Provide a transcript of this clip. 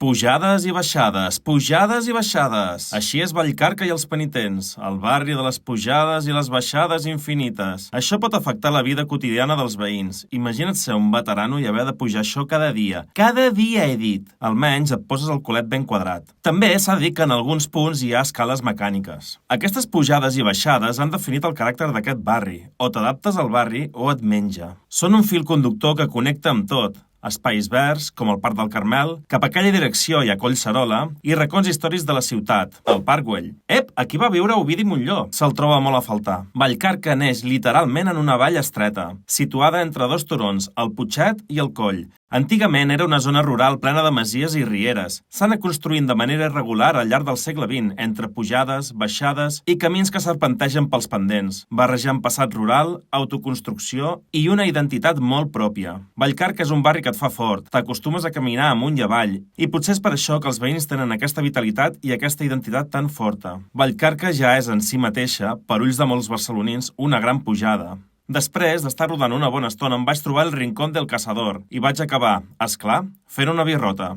Pujades i baixades, pujades i baixades. Així és Vallcarca i els penitents, el barri de les pujades i les baixades infinites. Això pot afectar la vida quotidiana dels veïns. Imagina't ser un veterano i haver de pujar això cada dia. Cada dia, he dit. Almenys et poses el culet ben quadrat. També s'ha de dir que en alguns punts hi ha escales mecàniques. Aquestes pujades i baixades han definit el caràcter d'aquest barri. O t'adaptes al barri o et menja. Són un fil conductor que connecta amb tot. Espais verds, com el Parc del Carmel, cap a aquella direcció hi ha Collserola, i racons històrics de la ciutat, el Parc Güell. Ep, aquí va viure Ovidi Montllor. Se'l troba molt a faltar. Vallcarca neix literalment en una vall estreta, situada entre dos turons, el Putxet i el Coll. Antigament era una zona rural plena de masies i rieres. S'ha anat construint de manera irregular al llarg del segle XX, entre pujades, baixades i camins que serpentegen pels pendents, barrejant passat rural, autoconstrucció i una identitat molt pròpia. Vallcarca és un barri que et fa fort, t'acostumes a caminar amunt i avall, i potser és per això que els veïns tenen aquesta vitalitat i aquesta identitat tan forta. Vallcarca ja és en si mateixa, per ulls de molts barcelonins, una gran pujada. Després d'estar rodant una bona estona em vaig trobar el Rincón del Cazador i vaig acabar, és clar, fent una birrota.